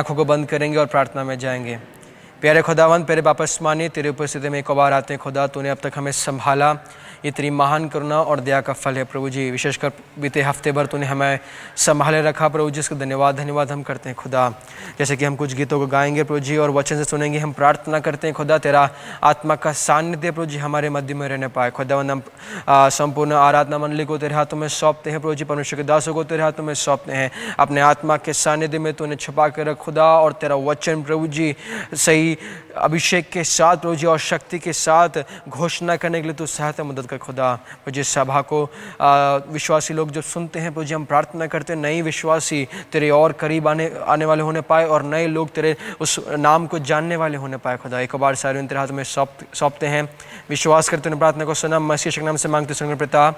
आंखों को बंद करेंगे और प्रार्थना में जाएंगे। प्यारे खुदावंद, प्यारे बापस्मानी, तेरी उपस्थिति में एक बार आते हैं खुदा। तूने अब तक हमें संभाला, ये तेरी महान करुणा और दया का फल है प्रभु जी। विशेषकर बीते हफ्ते भर तूने हमें संभाले रखा प्रभु जी, इसका धन्यवाद हम करते हैं खुदा। जैसे कि हम कुछ गीतों को गाएंगे प्रभु जी और वचन से सुनेंगे, हम प्रार्थना करते हैं खुदा तेरा आत्मा का सानिध्य प्रभु जी हमारे मध्य में रहने पाए। खुदावंद, हम संपूर्ण आराधना मंडली को तेरे हाथों में सौंपते हैं प्रभु जी, परमेश्वर के दासों को तेरे हाथों में सौंपते हैं। अपने आत्मा के सानिध्य में तूने छुपा कर रख खुदा, और तेरा वचन प्रभु जी सही अभिषेक के साथ प्रभु जी और शक्ति के साथ घोषणा करने के लिए तू सहायता मदद कर खुदा। मुझे सभा को विश्वासी लोग जब सुनते हैं प्रभु जी, हम प्रार्थना करते हैं नए विश्वासी तेरे और करीब आने वाले होने पाए, और नए लोग तेरे उस नाम को जानने वाले होने पाए खुदा। एक बार सारे तेरे हाथ में सौंपते हैं, विश्वास करते हैं प्रार्थना को सुना, मसीह के नाम से मांगते सुन पिता,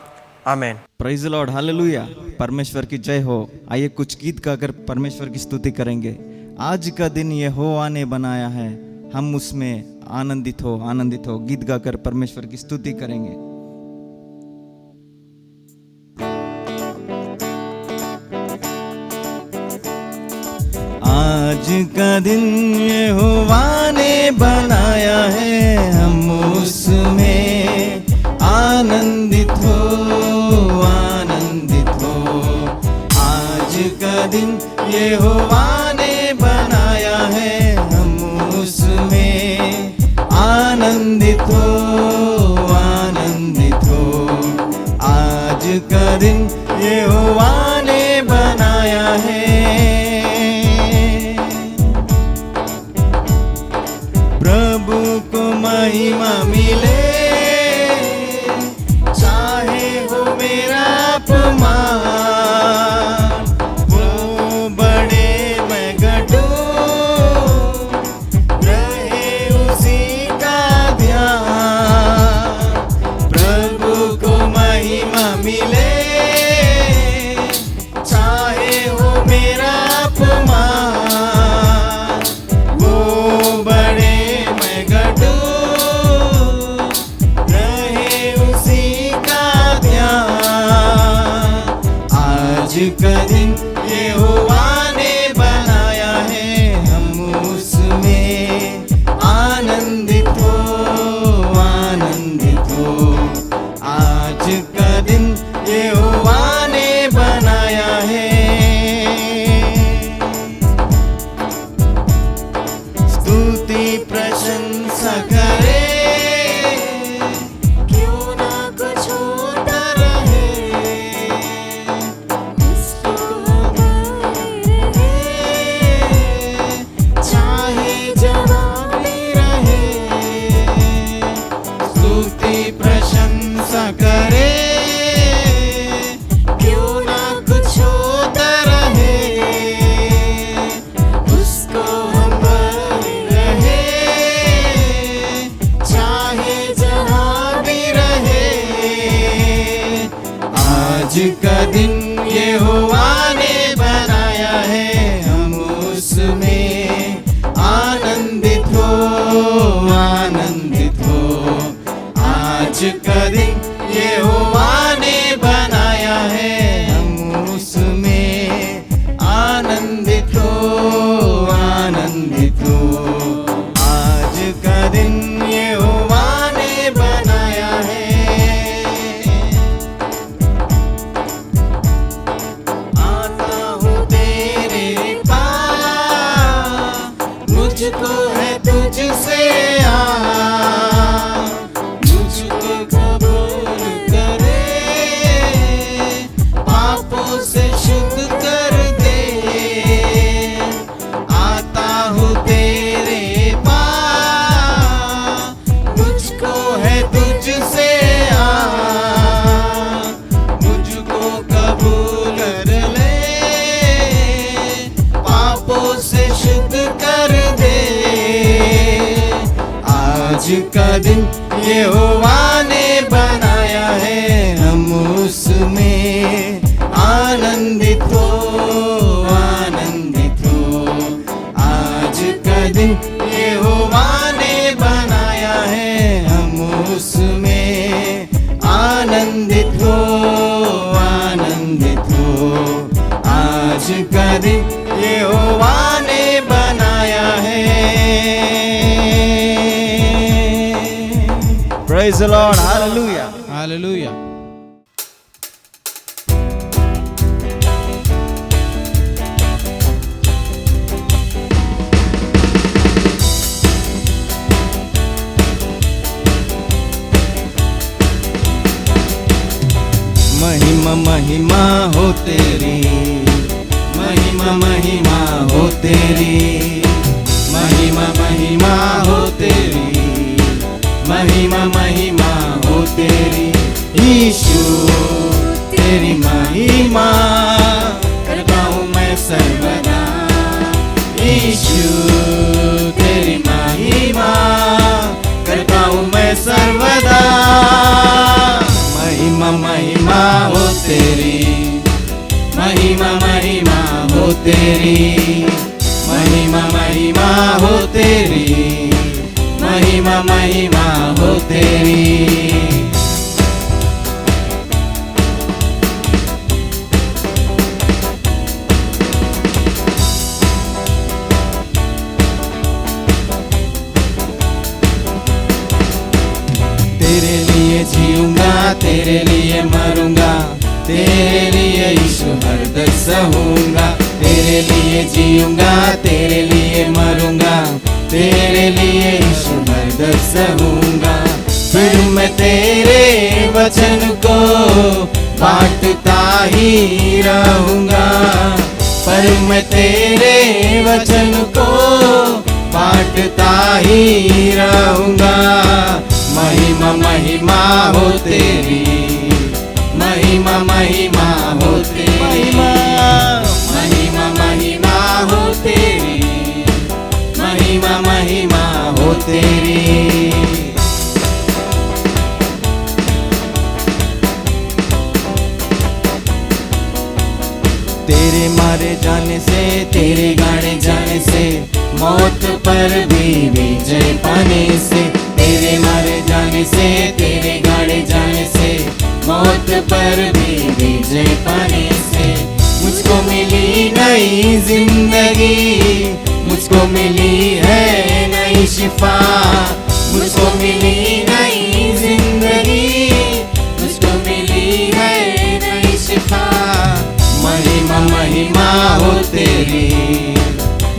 आमीन। Praise the Lord, hallelujah. परमेश्वर की जय हो। आइए कुछ गीत गाकर परमेश्वर की स्तुति करेंगे। आज का दिन यहोवा ने बनाया है, हम उसमें आनंदित हो। गीत गाकर परमेश्वर की स्तुति करेंगे। आज का दिन यहोवा ने बनाया है, हम उसमें आनंदित हो। आज का दिन यहोवा ने बनाया है, हम उसमें आनंदित हो। आज का दिन यहोवा ने बनाया है, प्रभु को महिमा मिले, चाहे हो मेरा अपमान, वो बड़े मैं घटूं, रहे उसी का ध्यान। प्रभु को महिमा मिले, चाहे हो मेरा अपमान, वो बड़े मैं घटूं, रहे उसी का ध्यान। आज का दिन यहोवा ने बनाया है, हम उसमें आनंदित हो। आज का दिन यहोवा ने बनाया है, स्तुति प्रशंसा करे, क्यों ना कुछ होता रहे, उसको हमारे रहे, चाहे जवाबी रहे। स्तुति प्रशंसा करे, क्यों ना कुछ होता रहे, उसको हमारे रहे, चाहे जहाँ भी रहे। आज का दिन यहोवा ने बनाया है, हम उसमें आनंदित हो। आज का दिन यहोवा ने बनाया है, हम उसमें आनंदित हो। आज का दिन यहोवा ने बनाया है, आता हूँ तेरे पास, मुझको है तुझसे मुझको कबूल करे, पापों से शुद्ध कर दे। आता हूँ तेरे पास, मुझको है तुझसे मुझको कबूल कर ले, पापों से शुद्ध कर दे। आज का दिन यहोवा ने बनाया है, हम उसमें आनंदित हो। आज का दिन यहोवा ने बनाया है, हम उसमें आनंदित हो। आज का दिन यहोवा ने बनाया Praise the Lord. Hallelujah. Hallelujah. महिमा महिमा हो तेरी, महिमा महिमा हो तेरी, महिमा महिमा हो तेरी, महिमा महिमा हो तेरी। यीशु तेरी महिमा करता हूँ मैं सर्वदा, यीशु तेरी महिमा करता हूँ मैं सर्वदा। महिमा महिमा हो तेरी, महिमा महिमा हो तेरी, महिमा महिमा हो तेरी, महिमा महिमा हो तेरी। तेरे लिए जीऊंगा, तेरे लिए मरूंगा, तेरे लिए यीशु हरदम सहूंगा। तेरे लिए जीऊंगा, तेरे लिए मरूंगा, तेरे लिए यीशु हरदम सहूंगा। फिर मैं तेरे वचन को बांटता ही रहूंगा, पर मैं तेरे वचन को बांटता ही रहूंगा। महिमा महिमा हो तेरी, महिमा महिमा हो तेरी, महिमा महिमा हो तेरी, महिमा महिमा हो तेरी। तेरे मारे जाने से, तेरे गाड़े जाने से, मौत पर भी विजय पाने से। तेरे मारे जाने से, तेरे गाड़े जाने से, मौत पर भी विजय पाने से। मुझको मिली नई जिंदगी, मुझको मिली है नई शिफा, मुझको मिली नई जिंदगी, मुझको मिली है नई शिफा। महिमा महिमा हो तेरी,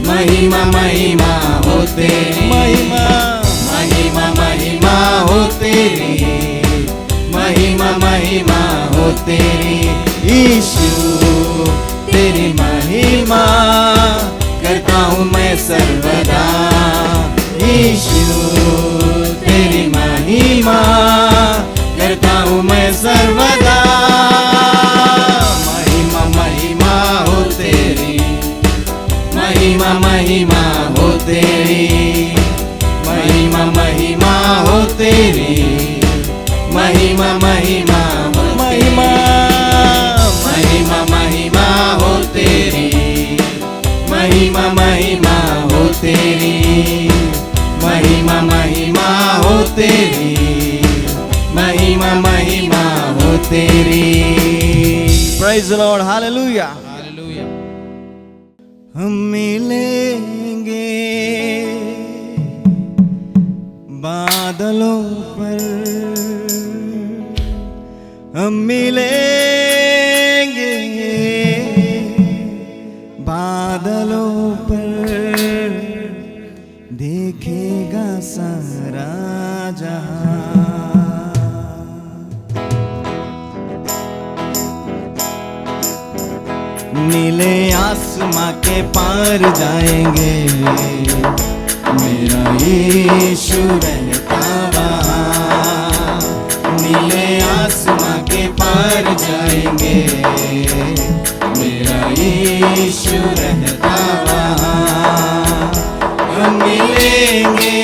महिमा महिमा हो तेरी, महिमा महिमा महिमा हो तेरी, महिमा महिमा हो तेरी। यीशु तेरी महिमा करता हूँ मैं सर्वदा, यीशु तेरी महिमा करता हूँ मैं सर्वदा। महिमा महिमा हो तेरी, महिमा महिमा हो तेरी, महिमा महिमा हो तेरी, महिमा महिमा हो महिमा, महिमा महिमा हो तेरी, महिमा महिमा हो तेरी, महिमा महिमा हो तेरी, महिमा महिमा हो तेरी। Praise the Lord. Hallelujah. Hallelujah. हम मिलेंगे बादलों पर, हम मिलेंगे बादलों पर, देखेगा सारा जहां। नीले आसमां के पार जाएंगे, मेरा यीशु रहता वहाँ। नीले आसमां के पार जाएंगे, मेरा यीशु रहता वहाँ। हम मिलेंगे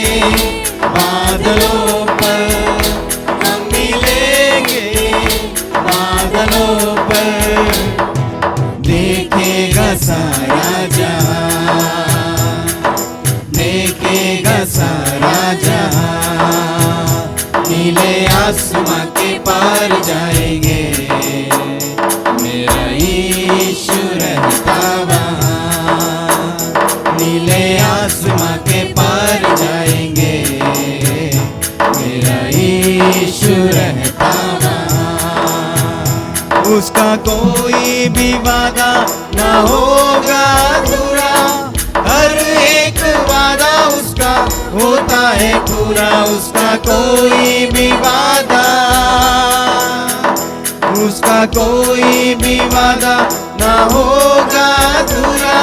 बादलों पर, हम मिलेंगे बादलों पर, देखेगा सारा जहां, देखेगा सारा जहां। नीले आसमां के पार जाएंगे, मेरा यीशु रहता वहाँ। नीले आसमां के पार जाएंगे, मेरा यीशु यीशु रहता वहाँ। उसका कोई भी वादा ना होगा अधूरा, हर एक वादा उसका होता है पूरा। उसका कोई भी वादा, उसका कोई भी वादा ना होगा अधूरा,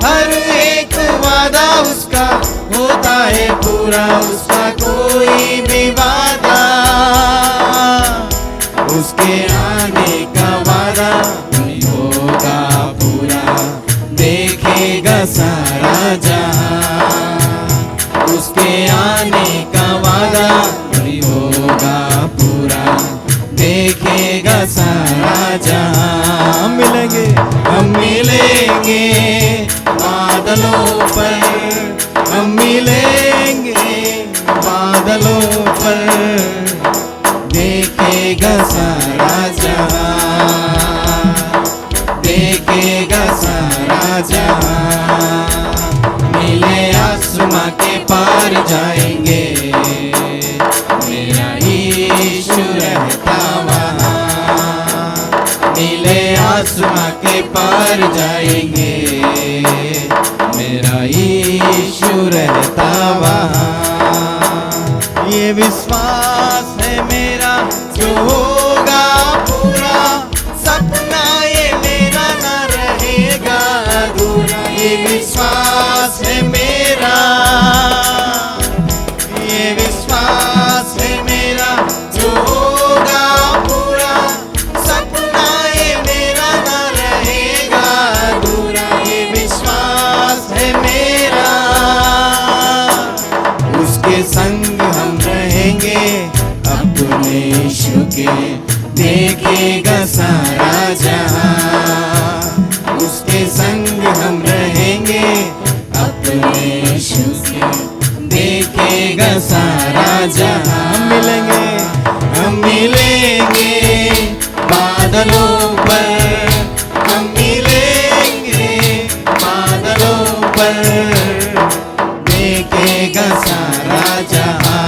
हर एक वादा उसका होता है पूरा। उसका कोई भी वादा, उसके आने का वादा नहीं होगा पूरा, देखेगा सारा जहां। उसके आने का वादा नहीं होगा पूरा, देखेगा सारा जहां। हम मिलेंगे, हम मिलेंगे बादलों पर, हम मिलेंगे बादलों पर, देखेगा सारा जहां, देखेगा सारा जहां। मिले आसमां के पार जाएंगे, मेरा यीशु रहता वहाँ। मिले आसमां के पार जाएंगे, मेरा यीशु रहता वहाँ। ये विश्वास है मेरा जो होगा पूरा, सपना ये मेरा ना रहेगा अधूरा। ये विश्वास है मेरा, ये विश्वास है मेरा जो होगा पूरा, सपना ये मेरा ना रहेगा अधूरा। ये विश्वास है मेरा, उसके संग हम रहेंगे अपने यीशु के, देखेगा सारा जहां। उसके संग हम रहेंगे अपने यीशु के, देखेगा सारा जहां। हम मिलेंगे, हम मिलेंगे बादलों पर, हम मिलेंगे बादलों पर, देखेगा सारा जहां,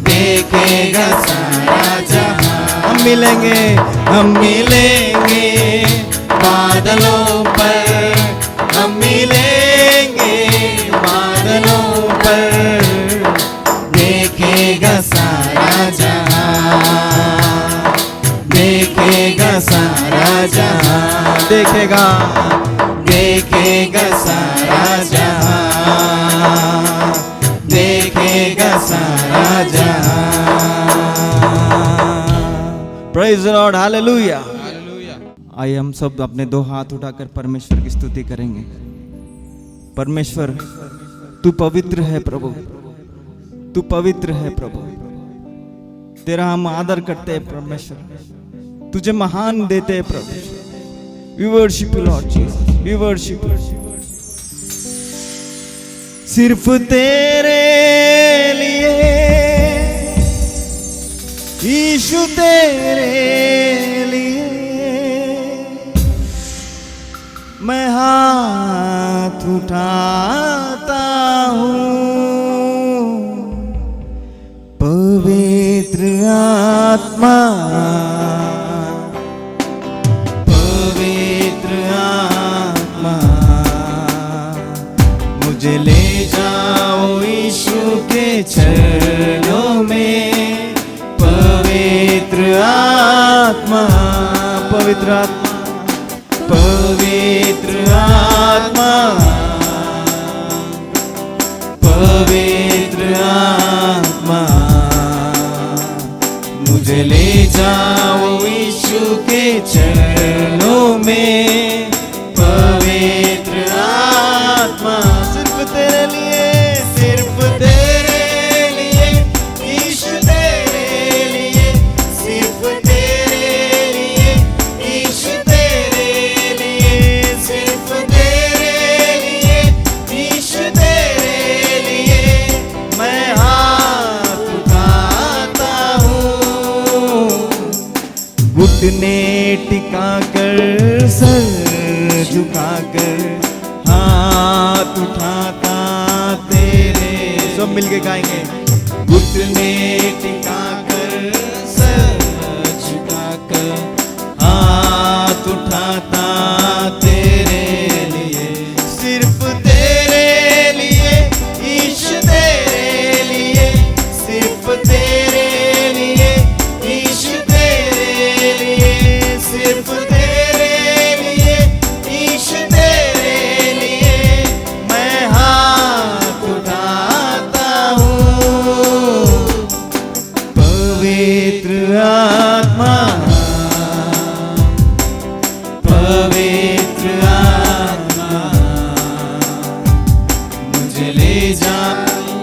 देखेगा सारा जहां। हम मिलेंगे, हम मिलेंगे बादलों पर, हम मिलेंगे बादलों पर, देखेगा सारा जहां, देखेगा सारा जहां। देखेगा, देखेगा सारा जहां, देखेगा सारा जहां। Praise the Lord, hallelujah. आइए हम सब अपने दो हाथ उठाकर परमेश्वर की स्तुति करेंगे। परमेश्वर तू पवित्र है प्रभु, तू पवित्र है प्रभु। तेरा हम आदर करते हैं परमेश्वर, तुझे महान देते हैं प्रभु। We worship you Lord Jesus, we worship you। सिर्फ तेरे लिए यीशु, तेरे लिए मैं हाथ उठाता हूँ। पवित्र आत्मा, पवित्र आत्मा, मुझे ले जाओ यीशु के चरणों में। पवित्र आत्मा, पवित्र आत्मा, पवित्र आत्मा, पवित्र आत्मा, मुझे ले जाओ यीशु के चरणों में। पवित्र आत्मा, सिर्फ तेरे लिए, सिर्फ तेरे लिए यीशु, तेरे लिए, सिर्फ तेरे लिए यीशु, तेरे लिए, सिर्फ तेरे लिए यीशु, तेरे लिए मैं हाथ उठाता हूँ। घुटने टिकाकर, सर झुकाकर, हाथ उठाता तेरे। सब मिलके गाएंगे। घुटने टिकाकर सर झुकाकर हाथ उठाता तेरे लिए, सिर्फ तेरे लिए, ईश तेरे लिए, सिर्फ तेरे लिए, ईश तेरे लिए, सिर्फ तेरे लिए, ईश तेरे लिए मैं हाथ उठाता हूँ। पवित्र आत्मा, पवित्र आत्मा मुझे ले जा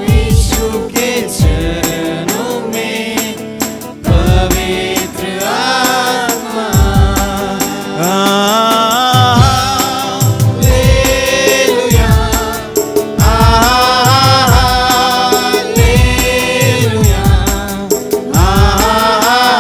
यीशु के चरणों में। पवित्र आत्मा, हालेलुया, हालेलुया, हालेलुया,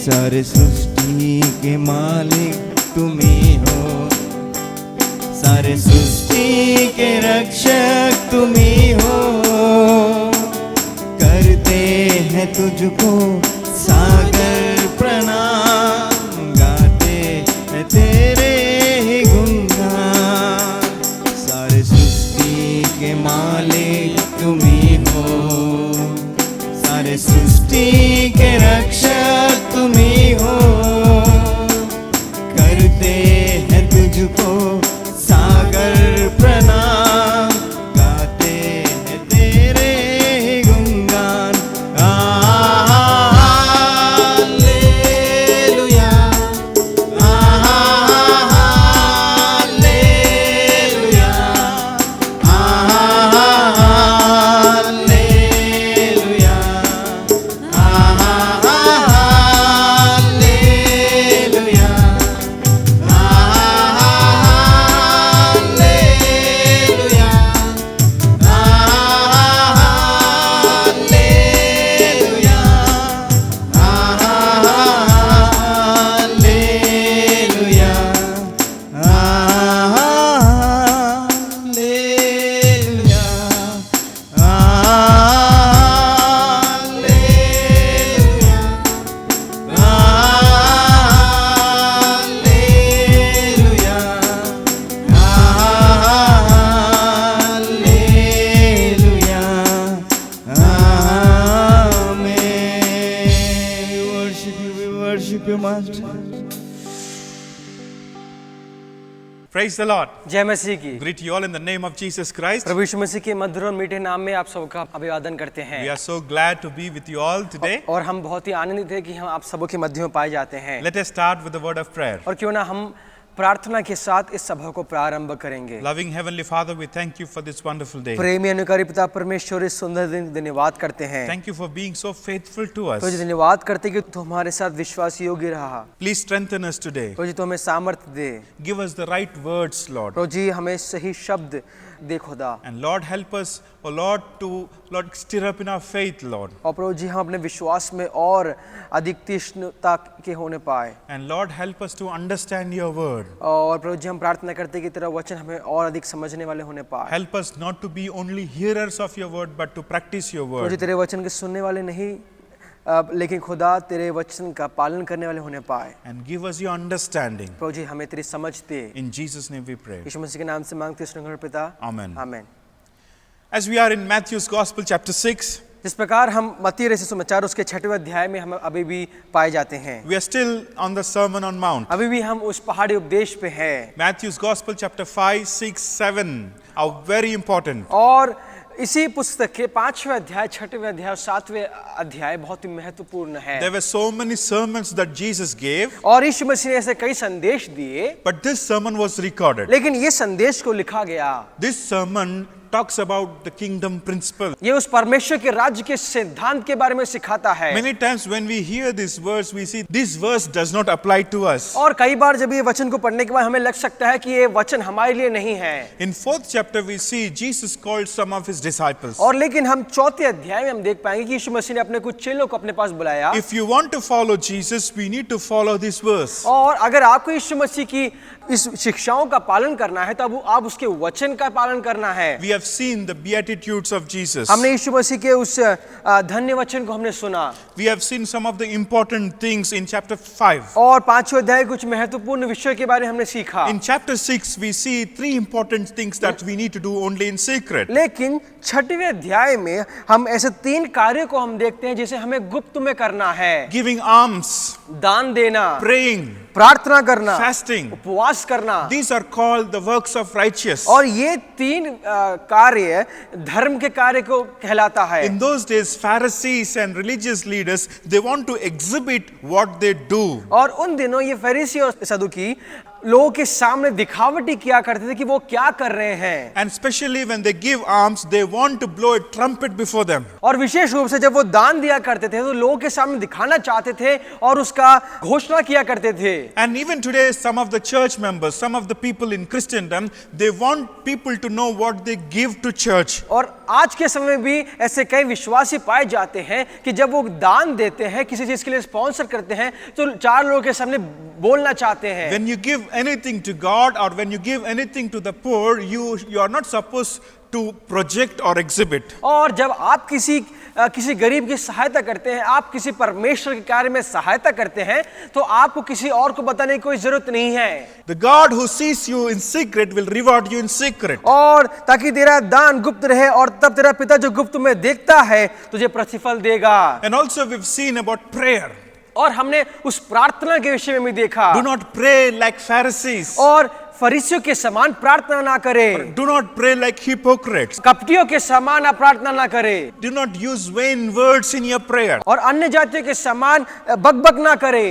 सारे सृष्टि के मालिक तुम ही हो, सारे सृष्टि के रक्षक तुम ही हो। करते हैं तुझको सागर प्रणाम, गाते हैं तेरे ही गुणगान। सारे सृष्टि के मालिक तुम ही हो, सारे सृष्टि के रक्षक तुम ही हो। करते हैं तुझको सागर प्रणाम, गाते हैं तेरे ही गुणगान। Hallelujah, hallelujah, hallelujah, hallelujah, hallelujah, hallelujah, hallelujah, hallelujah, hallelujah, amen. We worship you, Master. Praise the Lord. जय मसीह की। Greet you all in the name of Jesus Christ. प्रभु यीशु मसीह के मधुर और मीठे नाम में आप सबका अभिवादन करते We हैं। are so glad to be with you all today. और हम बहुत ही आनंदित हैं कि हम आप सबों के मध्य में पाए जाते हैं। Let us start with the word of prayer. और क्यों ना हम प्रार्थना के साथ इस सभा को प्रारंभ करेंगे। Loving Heavenly Father, we thank you for this wonderful day. प्रेमी अनुकारी पिता परमेश्वर इस सुंदर दिन धन्यवाद करते हैं। Thank you for being so faithful to तो जी us. धन्यवाद करते कि तू हमारे साथ विश्वास योग्य रहा। Please strengthen us today. तो जी तू हमें सामर्थ्य दे। Give us the right words, Lord. तो जी हमें सही शब्द दे खुदा। And Lord, help us, oh Lord, to Lord stir up in our faith, Lord. और प्रभु जी हम अपने विश्वास में और अधिक तीक्ष्णता के होने पाए। And Lord, help us to understand your word. और प्रभु जी हम प्रार्थना करते कि तेरा वचन हमें और अधिक समझने वाले होने पाए। Help us not to be only hearers of your word, but to practice your Prabhu ji word. तेरे वचन के सुनने वाले नहीं लेकिन खुदा तेरे वचन का पालन करने वाले होने पाए। And give us your understanding. प्रभु जी हमें तेरी समझ दे। In Jesus' name we pray. यीशु मसीह के नाम से मांगते हैं पिता। Amen. आमीन। As we are in Matthew's Gospel, chapter 6, जिस प्रकार हम मत्ती रचित सुसमाचार उसके 6वें अध्याय में हम अभी भी पाए जाते हैं। we are still on the Sermon on Mount. अभी भी हम उस पहाड़ी उपदेश पे हैं। Matthew's Gospel, chapter 5, 6, 7 are very important. और इसी पुस्तक के 5वें अध्याय, 6वें अध्याय और 7वें अध्याय बहुत ही महत्वपूर्ण है। There were so many sermons that Jesus gave, और यीशु मसीह ने ऐसे कई संदेश दिए, but this sermon was recorded. लेकिन ये संदेश को लिखा गया। This sermon talks about the kingdom principle. ये उस परमेश्वर के राज्य के सिद्धांत के बारे में सिखाता है। Many times when we hear this verse, we see this verse does not apply to us. और कई बार जब ये वचन को पढ़ने के बाद हमें लग सकता है कि ये वचन हमारे लिए नहीं है। In 4th chapter, we see Jesus called some of his disciples. और लेकिन हम 4थे अध्याय में हम देख पाएंगे कि यीशु मसीह ने अपने कुछ चेलों को अपने पास बुलाया। If you want to follow Jesus, we need to follow this verse. और अगर आपको यीशु मसीह की इस शिक्षाओं का पालन करना है तब आप उसके वचन का पालन करना है। We have seen the beatitudes of Jesus. हमने यीशु मसीह के उस धन्य वचन को हमने सुना। We have seen some of the important things in chapter 5. और 5वें अध्याय कुछ महत्वपूर्ण विषयों के बारे में हमने सीखा। In chapter 6, we see 3 important things that we need to do only in secret. लेकिन 6वें अध्याय में हम ऐसे 3 कार्यों को हम देखते हैं जिसे हमें गुप्त में करना है। Giving alms, दान देना, praying, प्रार्थना करना, fasting. उपवास करना। These are called the works of righteous. और ये 3 कार्य धर्म के कार्य को कहलाता है। In those days, Pharisees and religious leaders, they want to exhibit what they do. और उन दिनों ये फरीसी और सदुकी लोगों के सामने दिखावटी किया करते थे कि वो क्या कर रहे हैं। And especially when they give alms, they want to blow a trumpet before them. और विशेष रूप से जब वो दान दिया करते थे तो लोगों के सामने दिखाना चाहते थे और उसका घोषणा किया करते थे। And even today, some of the church members, some of the people in Christendom, they want people to know what they give to church. और आज के समय में भी ऐसे कई विश्वासी पाए जाते हैं कि जब वो दान देते हैं, किसी चीज के लिए स्पॉन्सर करते हैं, तो 4 लोगों के सामने बोलना चाहते हैं। When you give anything to God or when you give anything to the poor, you are not supposed to project or exhibit. और जब आप किसी गरीब की सहायता करते हैं, आप किसी परमेश्वर के कार्य में सहायता करते हैं, तो आपको किसी और को बताने की कोई जरूरत नहीं है। The God who sees you in secret will reward you in secret. और ताकि तेरा दान गुप्त रहे और तब तेरा पिता जो गुप्त में देखता है तुझे प्रतिफल देगा। And also we've seen about prayer. और हमने उस प्रार्थना के विषय में भी देखा। Do not pray like Pharisees. और फरीसियों के समान प्रार्थना ना करे। Do not pray like hypocrites. कपटियों के समान आप प्रार्थना ना करे। Do not use vain words in your prayer. और अन्य जातियों के समान बकबक ना करे।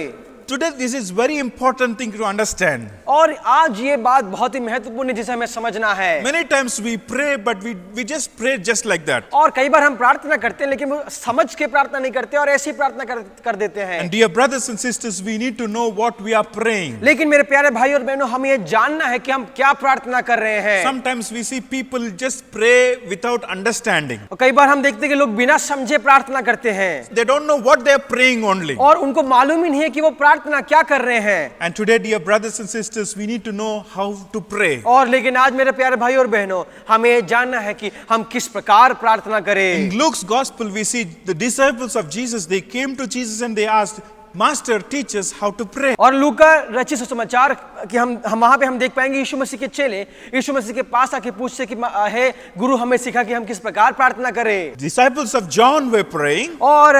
Today this is very important thing to understand. और आज ये बात बहुत ही महत्वपूर्ण है जिसे हमें समझना है। Many times we pray but we just pray just like that. और कई बार हम प्रार्थना करते हैं लेकिन वो समझ के प्रार्थना नहीं करते और ऐसी प्रार्थना कर देते हैं। And dear brothers and sisters, we need to know what we are praying. लेकिन मेरे प्यारे भाई और बहनों, हमें ये जानना है कि हम क्या प्रार्थना कर रहे हैं। Sometimes we see people just pray without understanding. और कई बार हम देखते हैं कि लोग बिना समझे प्रार्थना करते हैं। They don't know what they are praying only. और उनको मालूम ही नहीं है कि वो प्रार्थना क्या कर रहे हैं। And today, dear brothers and sisters, we need to know how to pray. और लेकिन आज मेरे प्यारे भाई और बहनों, हमें जानना है कि हम किस प्रकार प्रार्थना करें। In Luke's gospel, we see the disciples of Jesus, they came to Jesus and they asked, Master, teach us how to pray. और लूका रचित सुसमाचार कि हम वहां पे हम देख पाएंगे यीशु मसीह के चेले यीशु मसीह के पास आके पूछते कि हे गुरु, हमें सिखा कि हम किस प्रकार प्रार्थना करें। Disciples of John were praying. और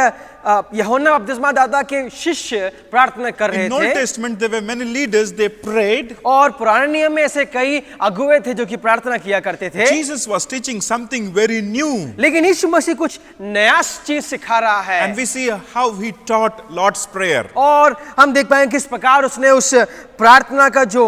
यूहन्ना बपतिस्मा दाता के शिष्य प्रार्थना कर रहे In Old थे। Testament, there were many leaders, they prayed. और पुराने नियम में ऐसे कई अगुवे थे जो कि प्रार्थना किया करते थे। Jesus was teaching something very new. लेकिन यीशु मसीह कुछ नया चीज सिखा रहा है। And we see how he taught Lord's Prayer. और हम देख पाएंगे किस प्रकार उसने उस प्रार्थना का जो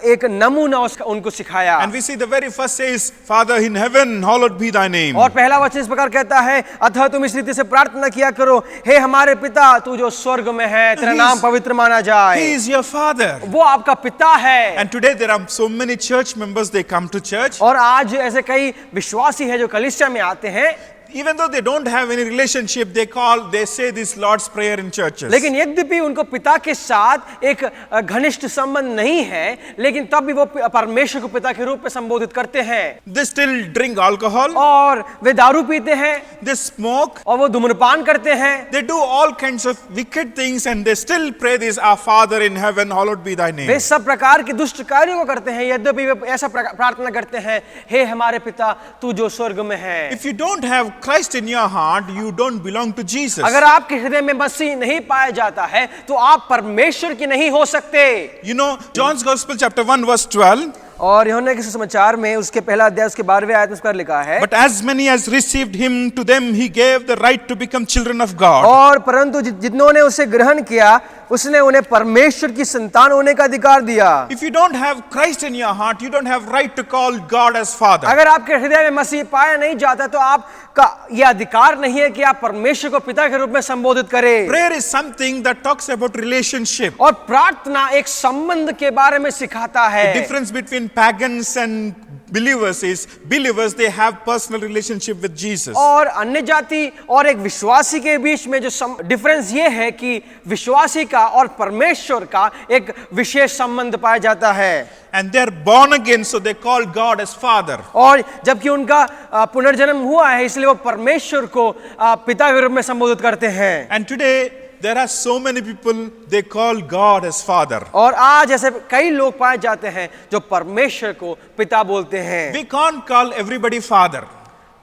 एक नमूना उनको सिखाया। And we see the very first says, Father in heaven, hallowed be thy name. और पहला वचन इस प्रकार कहता है, अतः तुम इस रीति से प्रार्थना किया करो, हे हमारे पिता तू जो स्वर्ग में है, तेरा नाम पवित्र माना जाए। He is your father. वो आपका पिता है। And today there are so many church members, they come to church. और आज ऐसे कई विश्वासी हैं जो कलीसिया में आते हैं, Even though they don't have any relationship, they say this Lord's Prayer in churches. लेकिन यद्यपि उनको पिता के साथ एक घनिष्ठ संबंध नहीं है, लेकिन तब भी वो परमेश्वर को पिता के रूप में संबोधित करते हैं। They still drink alcohol. और वे दारू पीते हैं। They smoke. और वो धूम्रपान करते हैं। They do all kinds of wicked things and they still pray this, Our Father in heaven, hallowed be thy name. वे सब प्रकार के दुष्ट कार्यों को करते हैं, यद्यपि वे ऐसा प्रार्थना करते हैं, हे हमारे पिता तू जो स्वर्ग में है। If you don't have Christ in your heart, you don't belong to Jesus. अगर आपके हृदय में मसीह नहीं पाया जाता है तो आप परमेश्वर की नहीं हो सकते। You know, John's Gospel chapter 1 verse 12. और यूहन्ना के सुसमाचार में उसके पहला अध्याय उसके 12वें आयत में इस पर लिखा है, But as many as received him, to them he gave the right to become children of God. और परंतु जिन्होंने उसे ग्रहण किया उसने उन्हें परमेश्वर की संतान होने का अधिकार दिया। If you don't have Christ in your heart, you don't have right to call God as Father. अगर आपके हृदय में मसीह पाया नहीं जाता तो आपका यह अधिकार नहीं है कि आप परमेश्वर को पिता के रूप में संबोधित करें। Prayer is something that talks about relationship. और प्रार्थना एक संबंध के बारे में सिखाता है। The difference between pagans and believers is believers they have personal relationship with Jesus. और अन्य जाति और एक विश्वासी के बीच में जो डिफरेंस ये है कि विश्वासी का और परमेश्वर का एक विशेष संबंध पाया जाता है। And they are born again, so they call God as Father. और जबकि उनका पुनर्जन्म हुआ है इसलिए वो परमेश्वर को पिता के रूप में संबोधित करते हैं। And today there are so many people they call God as Father. और आज ऐसे कई लोग पाए जाते हैं जो परमेश्वर को पिता बोलते हैं। We can't call everybody Father.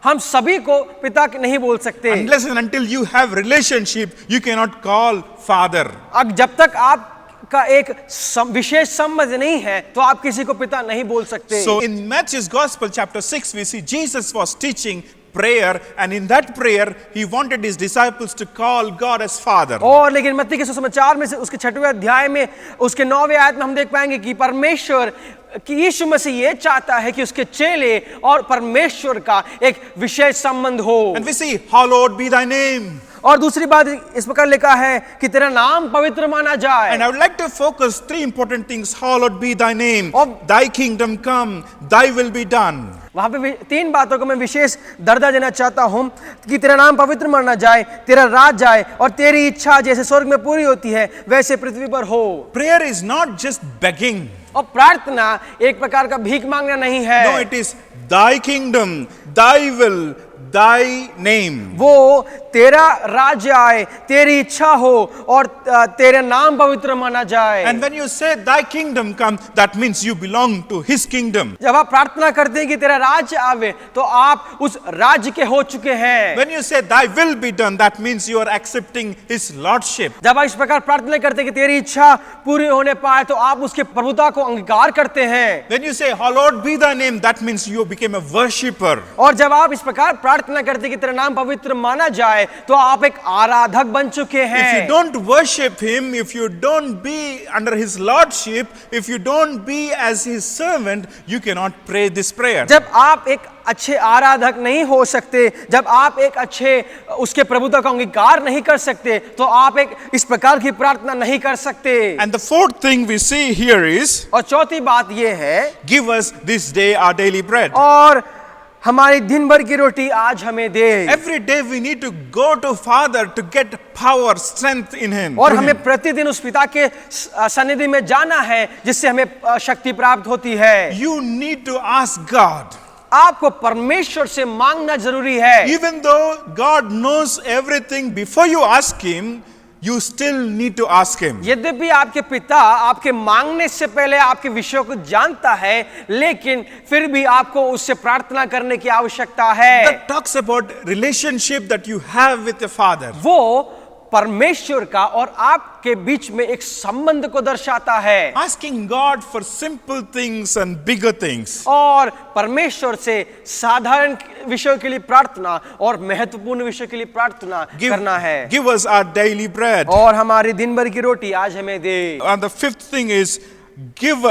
हम सभी को पिता नहीं बोल सकते। Unless and until you have relationship, you cannot call Father. अब जब तक आप का एक विशेष संबंध नहीं है तो आप किसी को पिता नहीं बोल सकते। So in Matthew's Gospel chapter 6 we see Jesus was teaching prayer, and in that prayer he wanted his disciples to call God as Father. और लेकिन मत्ती के सुसमाचार में से उसके 6वें अध्याय में उसके 9वें आयत में हम देख पाएंगे कि परमेश्वर कि यीशु मसीह ये चाहता है कि उसके चेले और परमेश्वर का एक विशेष संबंध हो। And we see, hallowed be thy name. और दूसरी बात इस प्रकार लिखा है कि तेरा नाम पवित्र माना जाए। And I would like to focus three important things. Hallowed be thy name. और Thy kingdom come. Thy will be done. वहां पे तीन बातों को मैं विशेष दर्जा देना चाहता हूं कि तेरा नाम पवित्र माना जाए, तेरा राज आए और तेरी इच्छा जैसे स्वर्ग में पूरी होती है वैसे पृथ्वी पर हो। Prayer is not just begging. और प्रार्थना एक प्रकार का भीख मांगना नहीं है। No, it is thy kingdom, thy will, thy name. वो तेरा राज्य आए, तेरी इच्छा हो और तेरे नाम पवित्र माना जाए। And when you say thy kingdom come, that means you belong to his kingdom. जब आप प्रार्थना करते हैं कि तेरा राज्य आवे तो आप उस राज्य के हो चुके हैं। When you say thy will be done, that means you are accepting his lordship. जब आप इस प्रकार प्रार्थना करते हैं कि तेरी इच्छा पूरी होने पाए तो आप उसके प्रभुता को अंगीकार करते हैं। When you say hallowed be thy name, that means you became a worshipper. और जब आप इस प्रकार प्रार्थना करते हैं कि तेरा नाम पवित्र माना जाए तो आप एक आराधक बन चुके हैं। If you don't worship him, if you don't be under his lordship, if you don't be as his servant, you cannot pray this prayer. जब आप एक अच्छे आराधक नहीं हो सकते, जब आप एक अच्छे उसके प्रभुता का अंगीकार नहीं कर सकते तो आप एक इस प्रकार की प्रार्थना नहीं कर सकते। And the fourth thing we see here is, और चौथी बात ये है, give us this day our daily bread. और हमारी दिन भर की रोटी आज हमें दे। Every day we need to go to Father to get power, strength in him. और हमें प्रतिदिन उस पिता के सन्निधि में जाना है जिससे हमें शक्ति प्राप्त होती है। You need to ask God. आपको परमेश्वर से मांगना जरूरी है। Even though God knows everything before you ask him, you still need to ask him. यद्यपि आपके पिता आपके मांगने से पहले आपके विषयों को जानता है लेकिन फिर भी आपको उससे प्रार्थना करने की आवश्यकता है। That talks about relationship that you have with your Father. वो परमेश्वर का और आपके बीच में एक संबंध को दर्शाता है। Asking God for simple things and bigger things. और परमेश्वर से साधारण विषयों के लिए प्रार्थना और महत्वपूर्ण विषयों के लिए प्रार्थना करना है। Give us our daily bread. और हमारी दिन भर की रोटी आज हमें दे। And the fifth thing is, give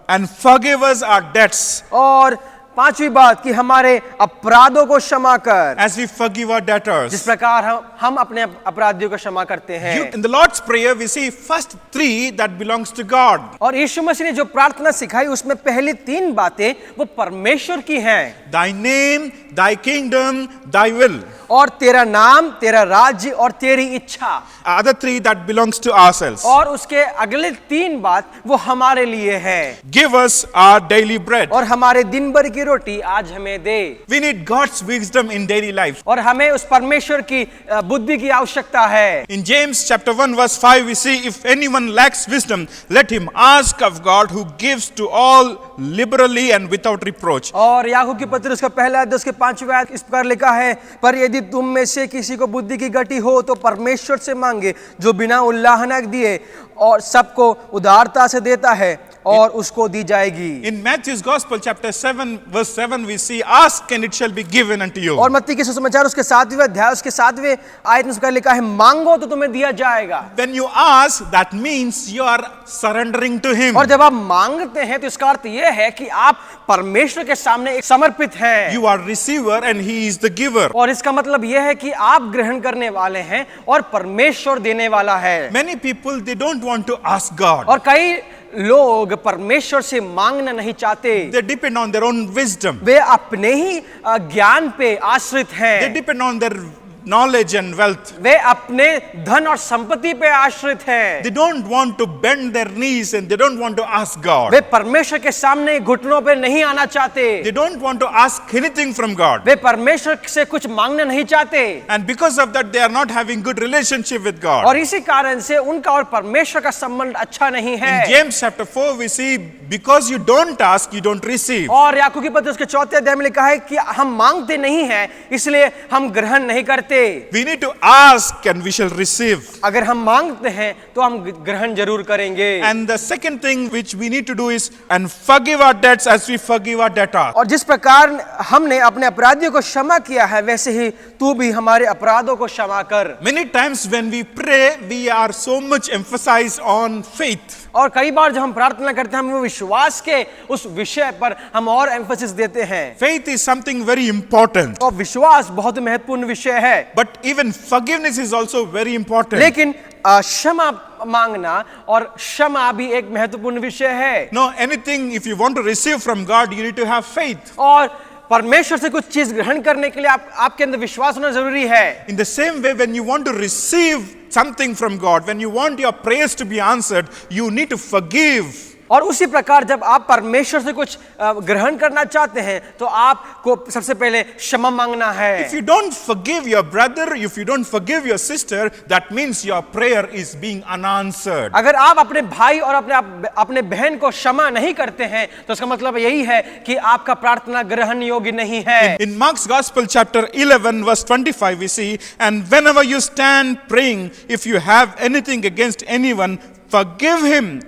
and forgive us our debts. और पांचवी बात कि हमारे अपराधों को क्षमा कर, As we forgive our debtors. जिस प्रकार हम अपने अपराधियों को क्षमा करते हैं। In the Lord's Prayer, we see first three that belongs to God. और यीशु मसीह ने जो प्रार्थना सिखाई उसमें पहली तीन बातें वो परमेश्वर की हैं। Thy name, thy kingdom, thy will. और तेरा नाम, तेरा राज्य और तेरी इच्छा। Other three that belongs to ourselves. और उसके अगले तीन बात वो हमारे लिए है। Give us our daily bread. और हमारे दिन भर की रोटी आज हमें दे। We need God's wisdom in daily life. और हमें उस परमेश्वर की बुद्धि की आवश्यकता है। In James chapter 1 verse 5 we see, if anyone lacks wisdom, let him ask of God who gives to all liberally and without reproach. और याकूब की पत्री उसका पहला अध्याय उसके 5वें आयत इस प्रकार लिखा है, पर यदि तुम में से किसी को बुद्धि की घटी हो तो परमेश्वर से मांगे जो बिना उल्लाहना दिए और सबको उदारता से देता है और उसको दी जाएगी। In Matthew's Gospel, chapter 7, verse 7, we see, ask and it shall be given unto you. और मत्ती के सुसमाचार उसके 7वें अध्याय उसके 7वें आयत में उसका लिखा है, मांगो तो तुम्हें दिया जाएगा। When you ask, that means you are surrendering to Him. और जब आप मांगते हैं तो इसका अर्थ यह है कि आप परमेश्वर के सामने एक समर्पित हैं। You are receiver and He is the giver. और इसका मतलब यह है कि आप ग्रहण करने वाले हैं और परमेश्वर देने वाला है। Many people, they don't want to ask God. और कई लोग परमेश्वर से मांगना नहीं चाहते। They depend on their own wisdom. वे अपने ही ज्ञान पे आश्रित They हैं। depend on their knowledge and wealth. वे अपने धन और संपत्ति पे आश्रित हैं। They don't want to bend their knees and they don't want to ask God. वे परमेश्वर के सामने घुटनों पे नहीं आना चाहते। They don't want to ask anything from God. वे परमेश्वर से कुछ मांगना नहीं चाहते। And because of that, they are not having good relationship with God. और इसी कारण से उनका और परमेश्वर का संबंध अच्छा नहीं है। In James chapter 4, we see, because you don't ask, you don't receive. और याकूब की पत्री उसके 4 अध्याय में लिखा है कि हम मांगते नहीं हैं, इसलिए हम ग्रहण नहीं करते। We need to ask and we shall receive. अगर हम मांगते हैं तो हम ग्रहण जरूर करेंगे। And the second thing which we need to do is, and forgive our debts as we forgive our debtors. और जिस प्रकार हमने अपने अपराधियों को क्षमा किया है, वैसे ही तू भी हमारे अपराधों को क्षमा कर। Many times when we pray, we are so much emphasized on faith. और कई बार जब हम प्रार्थना करते हैं, हम वो विश्वास के उस विषय पर हम और एम्फसिस देते हैं। Faith is something very important. और विश्वास बहुत महत्वपूर्ण विषय है। But even forgiveness is also very important. लेकिन क्षमा मांगना और क्षमा भी एक महत्वपूर्ण विषय है। No, anything, if you want to receive from God, you need to have faith. और परमेश्वर से कुछ चीज ग्रहण करने के लिए आपके अंदर विश्वास होना जरूरी है। In the same way, when you want to receive something from God, when you want your prayers to be answered, you need to forgive. और उसी प्रकार जब आप परमेश्वर से कुछ ग्रहण करना चाहते हैं तो आपको सबसे पहले क्षमा मांगना है। If you don't forgive your brother, if you don't forgive your sister, that means your prayer is being unanswered. अगर आप अपने भाई और अपने बहन को क्षमा नहीं करते हैं तो इसका मतलब यही है कि आपका प्रार्थना ग्रहण योग्य नहीं है। In Mark's Gospel, chapter 11, verse 25, we see, and whenever you stand praying, if you have anything against anyone, forgive him,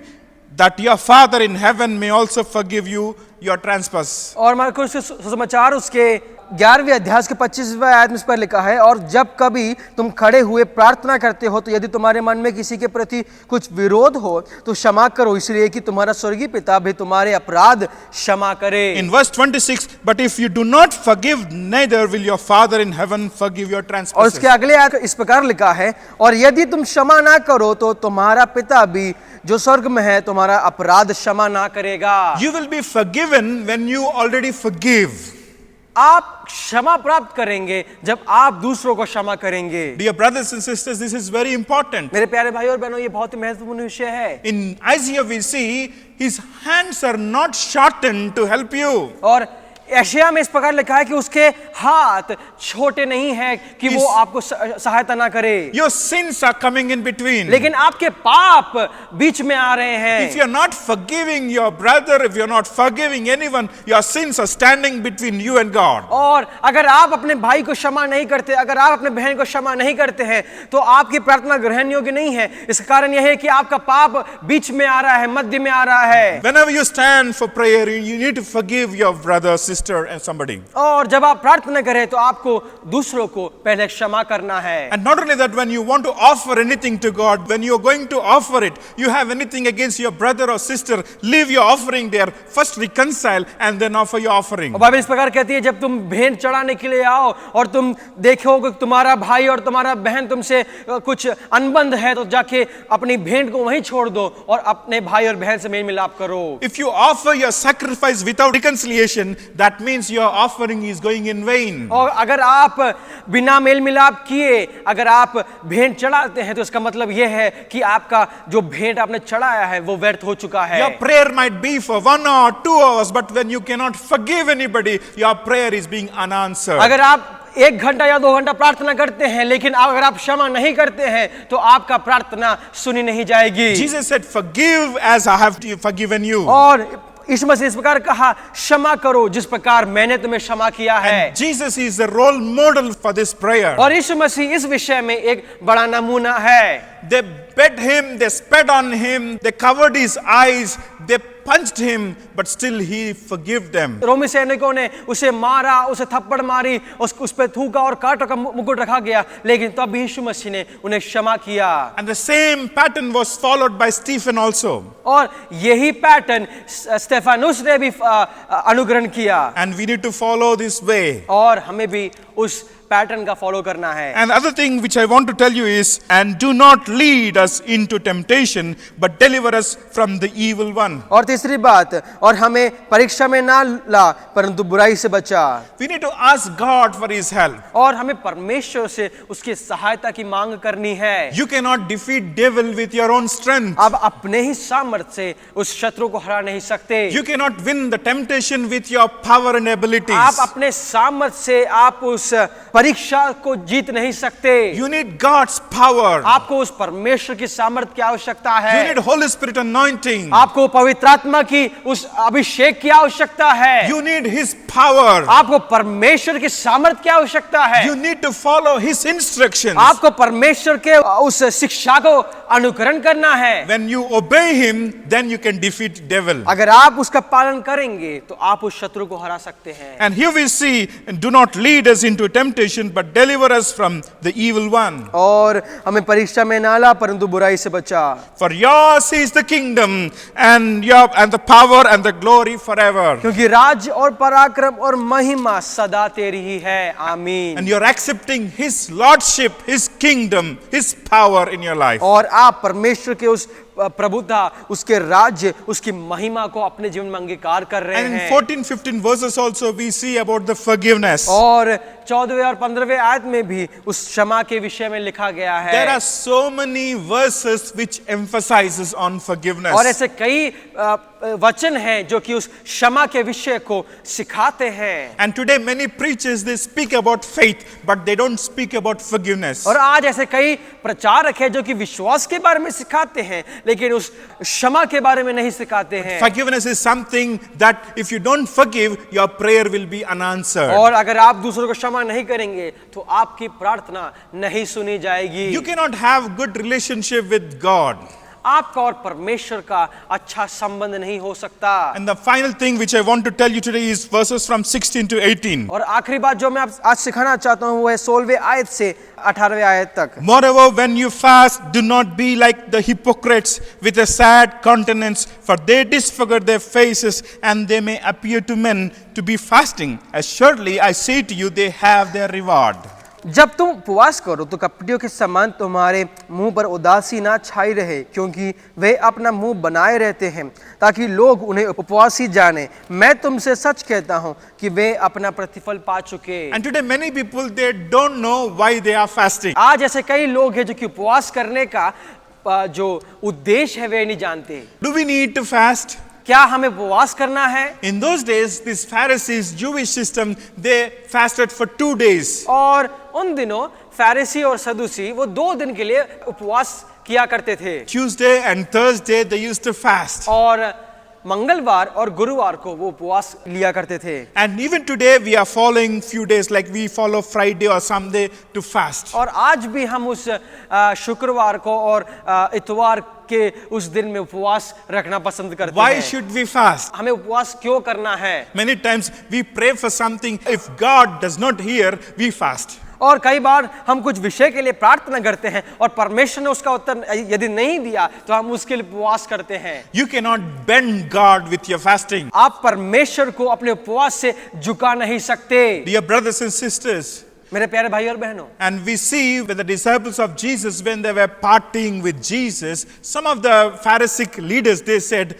that your Father in heaven may also forgive you your trespass. और मार्कुस के सुसमाचार उसके 11वें अध्याय के 25वें आयत में इस पर लिखा है, और जब कभी तुम खड़े हुए प्रार्थना करते हो तो यदि तुम्हारे मन में किसी के प्रति कुछ विरोध हो तो क्षमा करो, इसलिए कि तुम्हारा स्वर्गीय पिता भी तुम्हारे अपराध क्षमा करे। In verse 26, but if you do not forgive, neither will your Father in heaven forgive your और trespasses. उसके अगले आयत इस प्रकार लिखा है, और यदि तुम क्षमा ना करो तो तुम्हारा पिता भी जो स्वर्ग में है तुम्हारा अपराध क्षमा ना करेगा। You will be forgiven when you already forgive. आप क्षमा प्राप्त करेंगे जब आप दूसरों को क्षमा करेंगे। Dear brothers and sisters, this is very important. मेरे प्यारे भाई और बहनों, ये बहुत ही महत्वपूर्ण विषय है। In Isaiah we see his hands are not shortened to help you. और यशायाह में इस प्रकार लिखा है कि उसके हाथ छोटे नहीं हैं कि वो आपको सहायता ना करे। Your sins are coming in between. लेकिन आपके पाप बीच में आ रहे हैं। If you are not forgiving your brother, if you are not forgiving anyone, your sins are standing between you and God. और अगर आप अपने भाई को क्षमा नहीं करते, अगर आप अपने बहन को क्षमा नहीं करते हैं तो आपकी प्रार्थना ग्रहण योग्य नहीं है। इसका कारण यह है कि आपका पाप बीच में आ रहा है, मध्य में आ रहा है। Whenever you stand for prayer, you need to forgive your brother, sister, and somebody. और जब आप प्रार्थना करें तो आपको दूसरों को पहले क्षमा करना है। And not only that, when you want to offer anything to God, when you are going to offer it, you have anything against your brother or sister, leave your offering there, first reconcile and then offer your offering. और Bible इस प्रकार कहती है, जब तुम भेंट चढ़ाने के लिए आओ और तुम देखो कि तुम्हारा भाई और तुम्हारा बहन तुमसे कुछ अनबंध है तो जाके अपनी भेंट को वहीं छोड़ दो और अपने भाई और बहन से मेल मिलाप करो। If you offer your sacrifice without reconciliation, that means your offering is going in vain. और अगर आप बिना मेल मिलाप किए अगर आप भेंट चढ़ाते हैं तो इसका मतलब यह है कि आपका जो भेंट आपने चढ़ाया है वो व्यर्थ हो चुका है। Your prayer might be for 1 or 2 hours, but when you cannot forgive anybody, your prayer is being unanswered. अगर आप 1 घंटा या 2 घंटा प्रार्थना करते हैं लेकिन अगर आप क्षमा नहीं करते हैं तो आपका प्रार्थना सुनी नहीं जाएगी। Jesus said, forgive as I have forgiven you. और यीशु मसीह इस प्रकार कहा, क्षमा करो जिस प्रकार मैंने तुम्हें क्षमा किया है। And Jesus is the role model for this prayer. और यीशु मसीह इस विषय में एक बड़ा नमूना है। They beat him, they spat on him, they covered his eyes, they punched him, but still he forgave them. रोमी सैनिकों ने उसे मारा, उसे थप्पड़ मारी, उस पे थूका और कांटों का मुकुट रखा गया, लेकिन तब यीशु मसीह ने उन्हें क्षमा किया। And the same pattern was followed by Stephen also. और यही पैटर्न स्टेफानुस ने भी अनुकरण किया। And we need to follow this way. और हमें भी उस पैटर्न का फॉलो करना है। And other thing which I want to tell you is, and do not lead us into temptation, but deliver us from the evil one. और तीसरी बात, और हमें परीक्षा में ना ला परंतु बुराई से बचा। We need to ask God for His help. और हमें परमेश्वर से उसकी सहायता की मांग करनी है। You cannot defeat devil with your own strength. आप अपने ही सामर्थ्य से उस शत्रु को हरा नहीं सकते। You cannot win the temptation with your power and abilities. आप अपने सामर्थ्य से आप उस परीक्षा को जीत नहीं सकते। You need God's power. आपको उस परमेश्वर की सामर्थ्य की आवश्यकता है। You need Holy Spirit anointing. आपको पवित्र आत्मा की उस अभिषेक की आवश्यकता है। You need His power. आपको परमेश्वर की सामर्थ्य की आवश्यकता है। You need to follow His instructions. आपको परमेश्वर के उस शिक्षा को अनुकरण करना है। When you obey Him, then you can defeat devil. अगर आप उसका पालन करेंगे तो आप उस शत्रु को हरा सकते हैं। And here we see, do not lead us into temptation, but deliver us from the evil one. और हमें परीक्षा में ना ला परंतु बुराई से बचा। For yours is the kingdom and the power and the glory forever. क्योंकि राज्य और पराक्रम और महिमा सदा तेरी ही है। आमीन। And you're accepting His lordship, His kingdom, His power in your life. और आप परमेश्वर के उस प्रभुता, उसके राज्य, उसकी महिमा को अपने जीवन में अंगीकार कर रहे And in हैं। 14-15 verses also we see about the forgiveness. और 14वें और 15वें आयत में भी उस क्षमा के विषय में लिखा गया है। There are so many verses which emphasizes on forgiveness. और ऐसे कई वचन हैं जो कि उस क्षमा के विषय को सिखाते हैं। And today many preachers they speak about faith but they don't speak about forgiveness. और आज ऐसे कई प्रचारक हैं जो कि विश्वास के बारे में सिखाते हैं लेकिन उस क्षमा के बारे में नहीं सिखाते हैं। Forgiveness is something that if you don't forgive, your prayer will be unanswered. और अगर आप दूसरों को क्षमा नहीं करेंगे तो आपकी प्रार्थना नहीं सुनी जाएगी। You cannot have good relationship with God. आपका और परमेश्वर का अच्छा संबंध नहीं हो सकता। And the final thing which I want to tell you today is verses from 16 to 18. और आखिरी बात जो मैं आज सिखाना चाहता हूँ वो है 16वें आयत से 18वें आयत तक। Moreover, when you fast, do not be like the hypocrites with a sad countenance, for they disfigure their faces, and they may appear to men to be fasting. Assuredly, I say to you, they have their reward. जब तुम उपवास करो तो कपटियों के समान तुम्हारे मुंह पर उदासी ना छाई रहे, क्योंकि वे अपना मुंह बनाए रहते हैं ताकि लोग उन्हें उपवासी जाने। मैं तुमसे सच कहता हूं कि वे अपना प्रतिफल पा चुके। And today many people, they don't know why they are fasting. आज ऐसे कई लोग हैं जो कि उपवास करने का जो उद्देश्य है वे नहीं जानते। Do we need to fast? क्या हमें उपवास करना है? In those days, this Pharisees, Jewish system, they fasted for 2 days. और उन दिनों फैरिसी और सदूसी वो 2 दिन के लिए उपवास किया करते थे। Tuesday and Thursday, they used to fast. और मंगलवार और गुरुवार को वो उपवास लिया करते थे। And even today, we are following few days, like we follow Friday or Sunday to fast. और आज भी हम उस शुक्रवार को और इतवार के उस दिन में उपवास रखना पसंद करते हैं। Why should we fast? हमें उपवास क्यों करना है? Many times we pray for something. If God does not hear, we fast. और कई बार हम कुछ विषय के लिए प्रार्थना करते हैं और परमेश्वर ने उसका उत्तर यदि नहीं दिया तो हम उसके लिए उपवास करते हैं। You cannot bend God with your fasting. आप परमेश्वर को अपने उपवास से झुका नहीं सकते। Dear brothers and sisters, मेरे प्यारे भाई और बहनों, and we see with the disciples of Jesus, when they were partying with Jesus, some of the Pharisaic leaders, they said,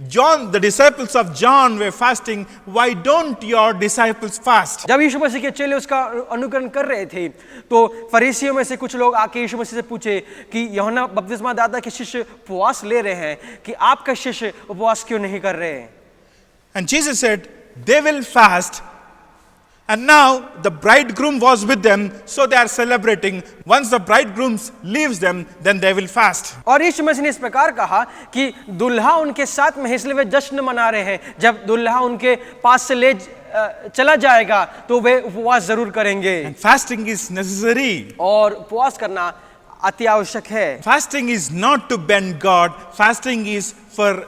John, the disciples of John were fasting. Why don't your disciples fast? जब यीशु मसीह के चेले उसका अनुकरण कर रहे थे तो फरीसियों में से कुछ लोग आके यीशु मसीह से पूछे कि यूहन्ना बपतिस्मा दाता के शिष्य उपवास ले रहे हैं कि आपका शिष्य उपवास क्यों नहीं कर रहे? And Jesus said, they will fast. And now the bridegroom was with them, so they are celebrating. Once the bridegroom leaves them, then they will fast. और यीशु मसीह ने इस प्रकार कहा कि दुल्हा उनके साथ में, इसलिए वे जश्न मना रहे हैं। जब दुल्हा उनके पास से ले चला जाएगा तो वे उपवास जरूर करेंगे। And fasting is necessary. और उपवास करना अति आवश्यक है। Fasting is not to bend God. Fasting is for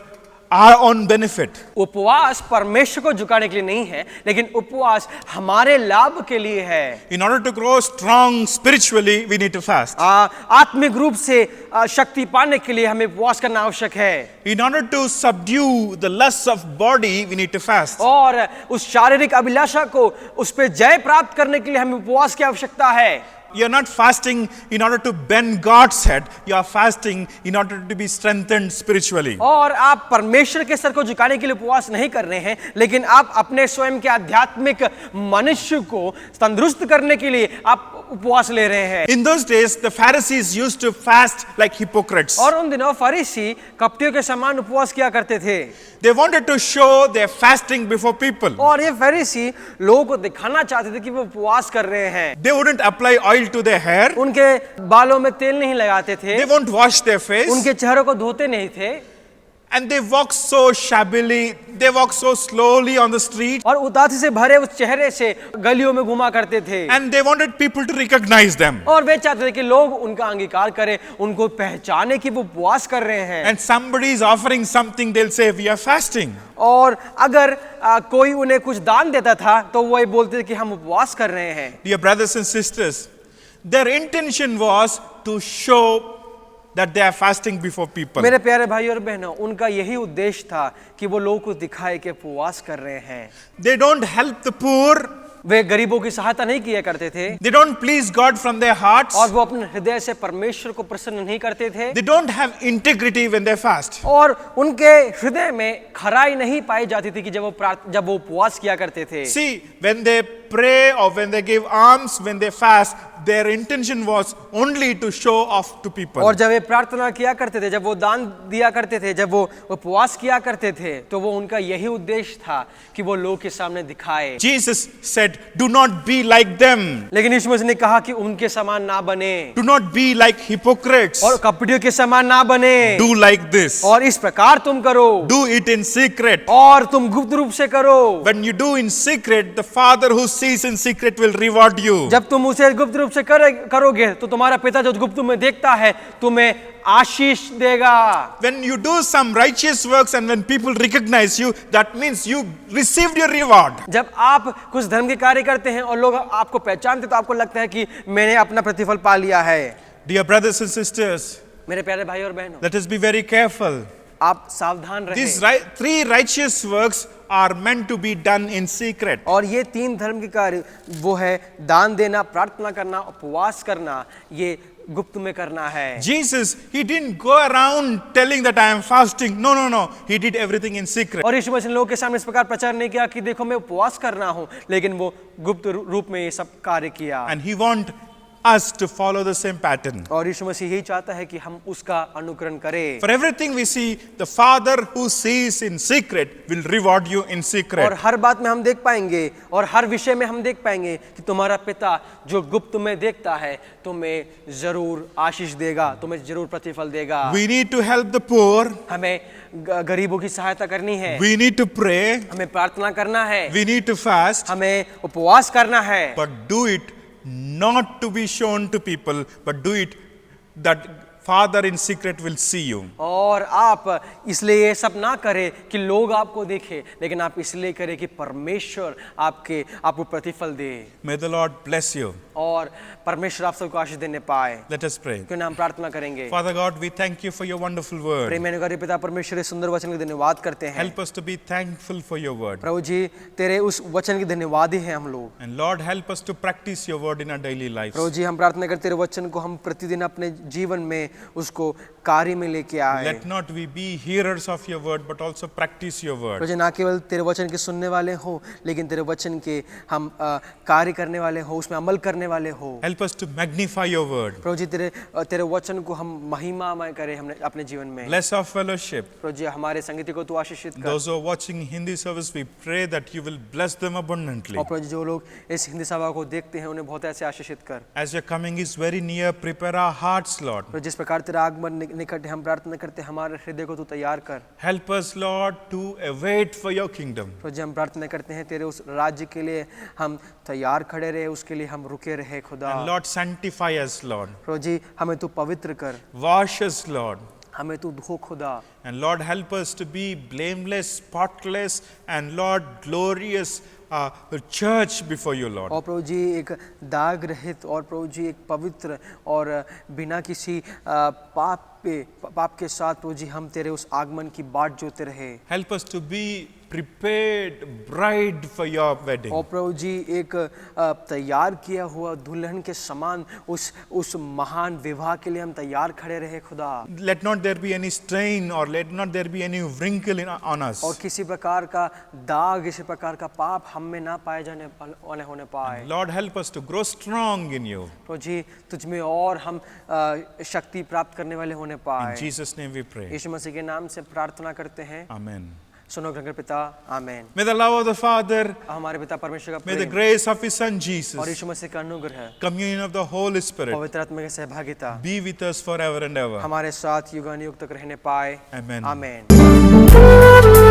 our own benefit. उपवास परमेश्वर को झुकाने के लिए नहीं है, लेकिन उपवास हमारे लाभ के लिए है। In order to grow strong spiritually, we need to fast. आत्मिक रूप से शक्ति पाने के लिए हमें उपवास करना आवश्यक है। In order to subdue the lusts of body, we need to fast. और उस शारीरिक अभिलाषा को उस पे जय प्राप्त करने के लिए हमें उपवास की आवश्यकता है। You are not fasting in order to bend God's head. You are fasting in order to be strengthened spiritually. और आप परमेश्वर के सर को झुकाने के लिए उपवास नहीं कर रहे हैं, लेकिन आप अपने स्वयं के आध्यात्मिक मनुष्य को तंदुरुस्त करने के लिए आप उपवास ले रहे हैं। In those days, the Pharisees used to fast like hypocrites. और उन दिनों फरीसी कपटियों के समान उपवास किया करते थे। They wanted to show their fasting before people. और ये फरीसी लोगों को दिखाना चाहते थे कि वो उपवास कर रहे हैं। They wouldn't apply oil to their hair. उनके बालों में तेल नहीं लगाते थे, They won't wash their face. उनके चेहरों को धोते नहीं थे, And they walk so shabbily. They walk so slowly on the street. और उदासी से भरे उस चेहरे से गलियों में घुमा करते थे। And they wanted people to recognize them. और वे चाहते थे कि लोग उनका अंगीकार करें, उनको पहचाने कि वो उपवास कर रहे हैं। And somebody is offering something, they'll say, we are fasting. और अगर कोई उन्हें कुछ दान देता था तो वो ये बोलते थे कि हम उपवास कर रहे हैं। Dear brothers and sisters, their intention was to show that they are fasting before people. मेरे प्यारे भाई और बहनों, उनका यही उद्देश्य था कि वो लोगों को दिखाए कि उपवास कर रहे हैं। They don't help the poor. वे गरीबों की सहायता नहीं किया करते थे, They don't please God from their hearts. और वो अपने हृदय से परमेश्वर को प्रसन्न नहीं करते थे, They don't have integrity when they fast. और उनके हृदय में खराई नहीं पाई जाती थी कि जब वो उपवास किया करते थे। See, when they pray or when they give alms, when they fast, their intention was only to show off to people. और जब वे प्रार्थना किया करते थे, जब वो दान दिया करते थे, जब वो उपवास किया करते थे, तो वो उनका यही उद्देश्य था कि वो लोग के सामने दिखाए। Jesus said, do not be like them. लेकिन यीशु मसीह ने कहा कि उनके समान ना बने, Do not be like hypocrites. और कपटियों के समान ना बने, Do like this. और इस प्रकार तुम करो, Do it in secret. और तुम गुप्त रूप से करो। When you do in secret, the Father who sees in secret will reward you. जब तुम उसे गुप्त रूप से करोगे तो तुम्हारा पिता जो गुप्त में देखता है तुम्हें आशीष देगा। When you do some righteous works and when people recognize you, that means you received your reward. जब आप कुछ धर्म के कार्य करते हैं और लोग आपको पहचानते तो आपको लगता है कि मैंने अपना प्रतिफल पा लिया है। Dear brothers and sisters, मेरे प्यारे भाई और बहनों, let us be very careful. आप सावधान These रहें। three righteous works are meant to be done in secret. और ये तीन धर्म के कार्य वो है दान देना, प्रार्थना करना, उपवास करना, ये गुप्त में करना है। Jesus, he didn't go around telling that I am fasting. No, no, no. He did everything in secret. और यीशु मसीह ने लोगों के सामने इस प्रकार प्रचार नहीं किया कि देखो मैं उपवास करना हूं, लेकिन वो गुप्त रूप में ये सब कार्य किया। And he want us to follow the same pattern. और यीशु मसीह यही चाहता है कि हम उसका अनुकरण करें। For everything we see, the Father who sees in secret will reward you in और secret. हर बात में हम देख पाएंगे और हर विषय में हम देख पाएंगे कि तुम्हारा पिता जो गुप्त में देखता है तुम्हें जरूर आशीष देगा, तुम्हें जरूर प्रतिफल देगा। We need to help the poor. हमें गरीबों की सहायता करनी है, We need to pray. हमें प्रार्थना करना है, We need to fast. हमें उपवास करना है, But do it not to be shown to people, but do it that Father in secret will see you. और आप इसलिए ये सब ना करें कि लोग आपको देखें, लेकिन आप इसलिए करें कि परमेश्वर आपको प्रतिफल दे। May the Lord bless you. और परमेश्वर आप सबको आशीष देने पाए। Let us pray. क्यों ना हम प्रार्थना करेंगे। Father God, we thank you for your wonderful word. प्रेम अनुग्रही पिता परमेश्वर इस सुंदर वचन के धन्यवाद करते हैं। Help us to be thankful for your word. प्रभु जी तेरे उस वचन के धन्यवाद ही हैं हम लोग। And Lord, help us to practice your word in our daily lives. प्रभु जी हम प्रार्थना करते तेरे वचन को हम प्रतिदिन अपने जीवन में उसको कार्य में लेके आए। Let not we be hearers of your word, but also practice your word. प्रभु जी ना केवल तेरे वचन के सुनने वाले हो, लेकिन तेरे वचन के हम कार्य करने वाले हो, उसमें अमल करने वाले हो। Help us to magnify your word. प्रभु जी तेरे वचन को हम महिमामय करें हमने अपने जीवन में। Bless our fellowship. प्रभु जी हमारे संगति को तू आशीषित कर। Those who are watching Hindi service, we pray that you will bless them abundantly. और प्रभु जी जो लोग इस हिंदी सभा को देखते हैं उन्हें बहुत ऐसे आशीषित कर। As your coming is very near, prepare our hearts, Lord. प्रभु जिस प्रकार तेरा आगमन निकट है हम प्रार्थना करते हैं हमारे हृदय को तू तैयार कर। Help us, Lord, to await for your kingdom. प्रभु जी हम प्रार्थना करते हैं तेरे उस राज्य के लिए हम तैयार खड़े रहे, उसके लिए हम रुके रहे खुदा। And Lord, sanctify us, Lord. प्रभु जी हमें तू पवित्र कर, Wash us, Lord. हमें तू धो खुदा, And Lord, help us to be blameless, spotless, and Lord, glorious church before you, Lord. और प्रभु जी एक दाग रहित और प्रभु जी एक पवित्र और बिना किसी पाप के साथ प्रभु जी हम तेरे उस आगमन की बाट जोते रहे। Help us to be prepared bride for your wedding. और प्रभु जी एक तैयार किया हुआ दुल्हन के समान उस महान विवाह के लिए हम तैयार खड़े रहे खुदा। Let not there be any strain or let not there be any wrinkle on us. और किसी प्रकार का दाग, किसी प्रकार का पाप हम में ना पाए जाने होने पाए। Lord, help us to grow strong in you. प्रभु जी तुझ में और हम शक्ति प्राप्त करने वाले होने पाए। In Jesus' name we pray. यीशु मसीह के नाम से प्रार्थना करते हैं, Amen. सुनो ग्रहण पिता, आमेन। May the love of the Father, हमारे पिता परमेश्वर का may the Prem grace of His Son और Jesus, यीशु मसीह का अनुग्रह, communion of the Holy Spirit पवित्र आत्मा की सहभागिता be with us forever and ever. हमारे साथ युगानुयुग तक रहने पाए। Amen. आमेन।